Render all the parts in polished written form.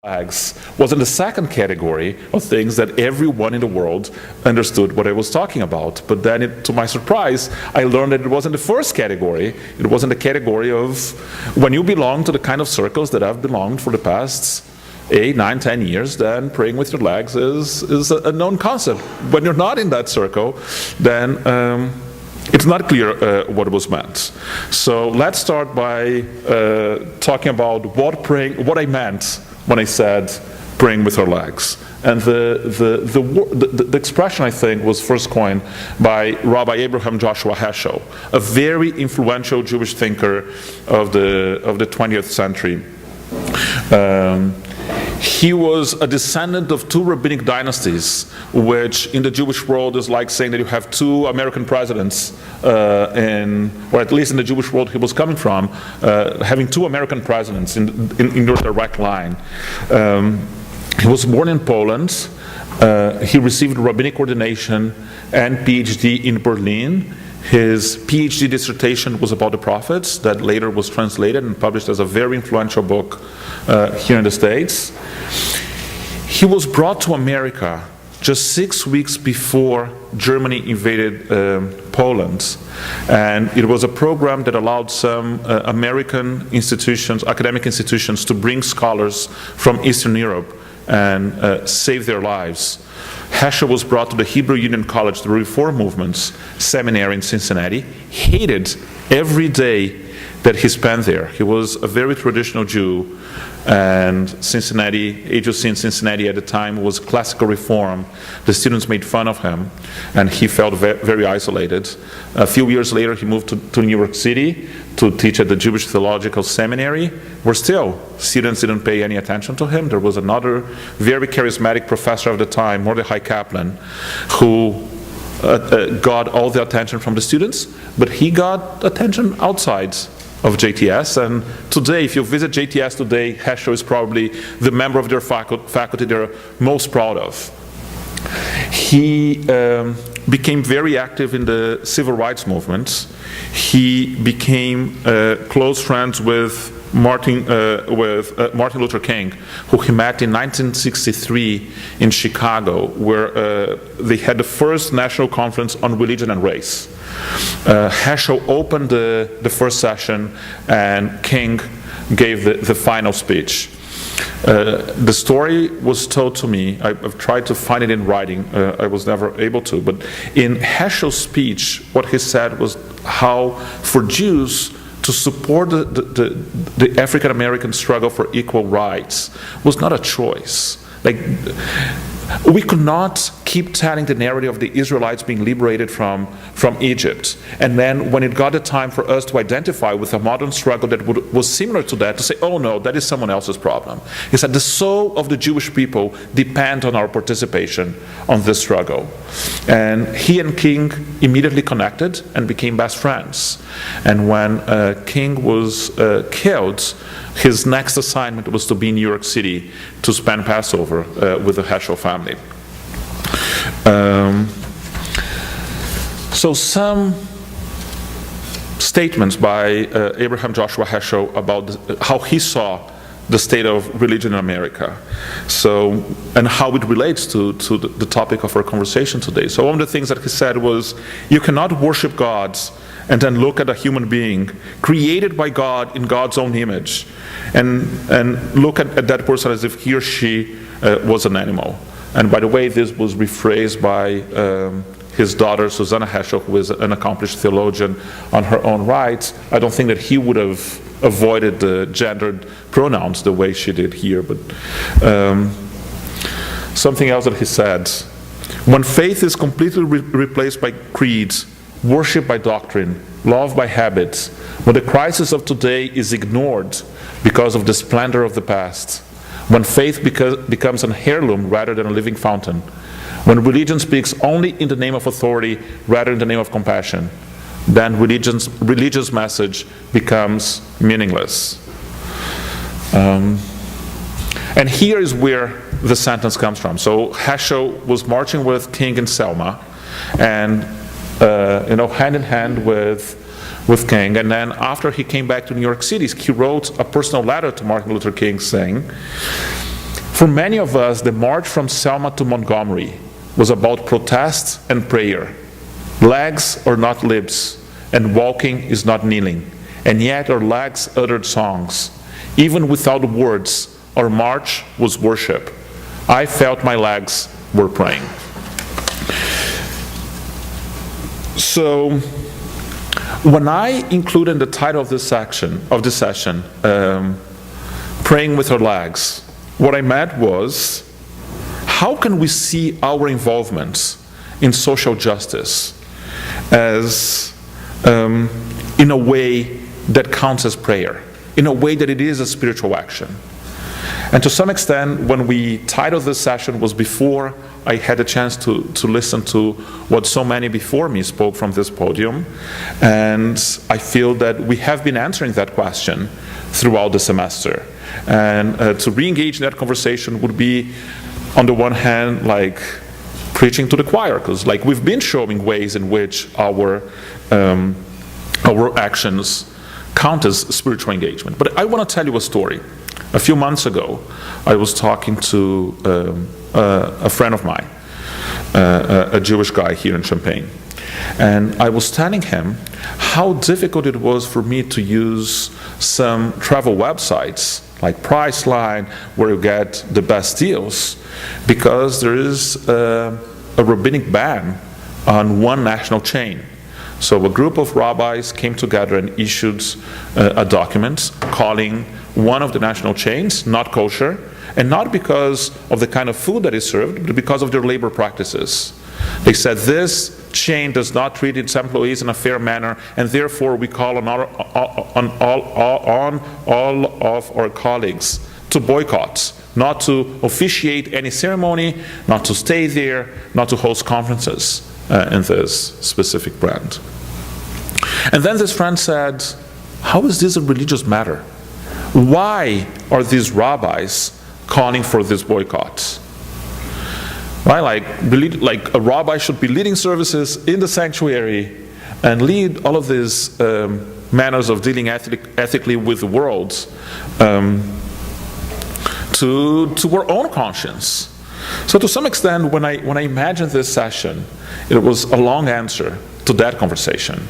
flags was in the second category of things that everyone in the world understood what I was talking about. But then, to my surprise, I learned that it wasn't the first category. It wasn't the category of when you belong to the kind of circles that I've belonged for the past 8, 9, 10 years, then praying with your legs is a known concept. When you're not in that circle, then it's not clear what was meant. So let's start by talking about what I meant when I said praying with our legs. And the expression, I think, was first coined by Rabbi Abraham Joshua Heschel, a very influential Jewish thinker of the 20th century. He was a descendant of two rabbinic dynasties, which in the Jewish world is like saying that you have two American presidents, or at least in the Jewish world he was coming from, having two American presidents in your direct line. He was born in Poland. He received rabbinic ordination and PhD in Berlin. His PhD dissertation was about the prophets, that later was translated and published as a very influential book here in the States. He was brought to America just 6 weeks before Germany invaded Poland. And it was a program that allowed some American institutions, academic institutions, to bring scholars from Eastern Europe and save their lives. Heschel was brought to the Hebrew Union College, the Reform Movement's seminary in Cincinnati, hated every day that he spent there. He was a very traditional Jew, and Cincinnati, AJC in Cincinnati at the time was classical reform. The students made fun of him, and he felt very isolated. A few years later, he moved to New York City to teach at the Jewish Theological Seminary, where still students didn't pay any attention to him. There was another very charismatic professor of the time, Mordechai Kaplan, who got all the attention from the students, but he got attention outside of JTS. And today, if you visit JTS today, Heschel is probably the member of their faculty they're most proud of. He became very active in the civil rights movement. He became close friends with Martin Luther King, who he met in 1963 in Chicago, where they had the first national conference on religion and race. Heschel opened the first session, and King gave the final speech. The story was told to me. I've tried to find it in writing. I was never able to. But in Heschel's speech, what he said was how for Jews to support the African American struggle for equal rights was not a choice. Like, we could not keep telling the narrative of the Israelites being liberated from Egypt, and then when it got the time for us to identify with a modern struggle that was similar to that, to say, oh no, that is someone else's problem. He said the soul of the Jewish people depends on our participation on this struggle. And he and King immediately connected and became best friends. And when King was killed, his next assignment was to be in New York City to spend Passover with the Heschel family. So some statements by Abraham Joshua Heschel about how he saw the state of religion in America, and how it relates to the topic of our conversation today. So one of the things that he said was, you cannot worship God and then look at a human being created by God in God's own image and look at that person as if he or she was an animal. And by the way, this was rephrased by his daughter Susanna Heschel, who is an accomplished theologian on her own right. I don't think that he would have avoided the gendered pronouns the way she did here, but something else that he said: when faith is completely replaced by creeds, worship by doctrine, love by habits, when the crisis of today is ignored because of the splendor of the past, when faith becomes an heirloom rather than a living fountain, when religion speaks only in the name of authority rather than in the name of compassion, then religious message becomes meaningless. And here is where the sentence comes from. So Heschel was marching with King in Selma, and hand in hand with King. And then after he came back to New York City, he wrote a personal letter to Martin Luther King saying, For many of us, the march from Selma to Montgomery was about protest and prayer. Legs are not lips, and walking is not kneeling. And yet our legs uttered songs. Even without words, our march was worship. I felt my legs were praying. So, when I included in the title of this session, praying with our legs, what I meant was, how can we see our involvement in social justice as in a way that counts as prayer, in a way that it is a spiritual action? And to some extent, when we titled this session was before I had a chance to listen to what so many before me spoke from this podium. And I feel that we have been answering that question throughout the semester. And to re-engage in that conversation would be, on the one hand, like preaching to the choir, because like we've been showing ways in which our actions count as spiritual engagement. But I want to tell you a story. A few months ago, I was talking to a friend of mine, a Jewish guy here in Champaign. And I was telling him how difficult it was for me to use some travel websites like Priceline, where you get the best deals, because there is a rabbinic ban on one national chain. So a group of rabbis came together and issued a document calling one of the national chains not kosher, and not because of the kind of food that is served, but because of their labor practices. They said this chain does not treat its employees in a fair manner, and therefore we call on all of our colleagues to boycott, not to officiate any ceremony, not to stay there, not to host conferences in this specific brand. And then this friend said, how is this a religious matter? Why are these rabbis calling for this boycott? Right? Like a rabbi should be leading services in the sanctuary and lead all of these manners of dealing ethically with the world to our own conscience. So to some extent, when I imagined this session, it was a long answer to that conversation.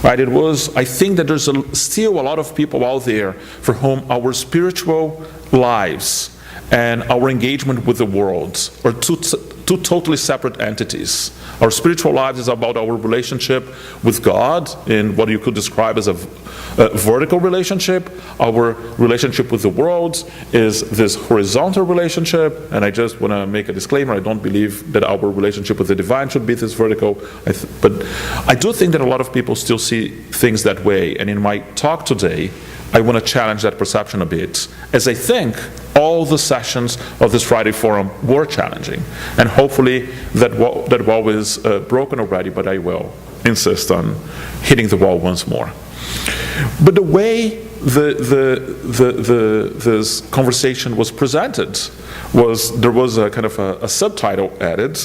Right? It was, I think that there's still a lot of people out there for whom our spiritual lives and our engagement with the world are two totally separate entities. Our spiritual lives is about our relationship with God in what you could describe as a vertical relationship. Our relationship with the world is this horizontal relationship, and I just want to make a disclaimer, I don't believe that our relationship with the divine should be this vertical, but I do think that a lot of people still see things that way, and in my talk today, I want to challenge that perception a bit, as I think all the sessions of this Friday Forum were challenging, and hopefully that wall is broken already, but I will insist on hitting the wall once more. But the way this conversation was presented was, there was a kind of a subtitle added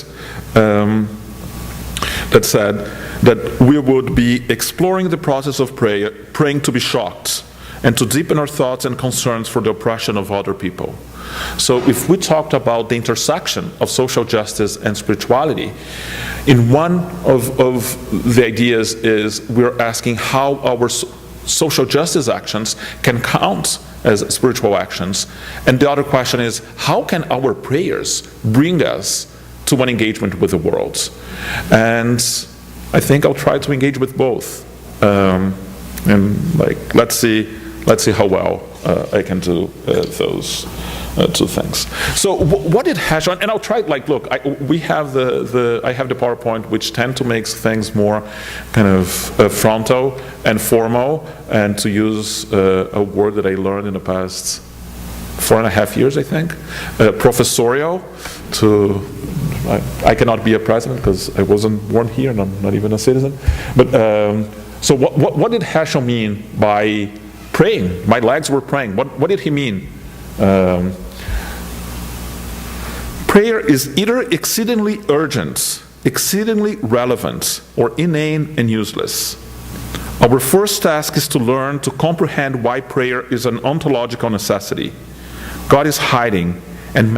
that said that we would be exploring the process of praying to be shocked, and to deepen our thoughts and concerns for the oppression of other people. So if we talked about the intersection of social justice and spirituality, in one of the ideas is we're asking how our social justice actions can count as spiritual actions. And the other question is, how can our prayers bring us to an engagement with the world? And I think I'll try to engage with both. And let's see how well I can do those two things. So what did Hashon, and I'll try, I have the PowerPoint, which tend to make things more kind of frontal and formal, and to use a word that I learned in the past 4.5 years, I think, professorial. I cannot be a president because I wasn't born here and I'm not even a citizen. But so what did Heschel mean by praying? My legs were praying. What did he mean? Prayer is either exceedingly urgent, exceedingly relevant, or inane and useless. Our first task is to learn to comprehend why prayer is an ontological necessity. God is hiding, and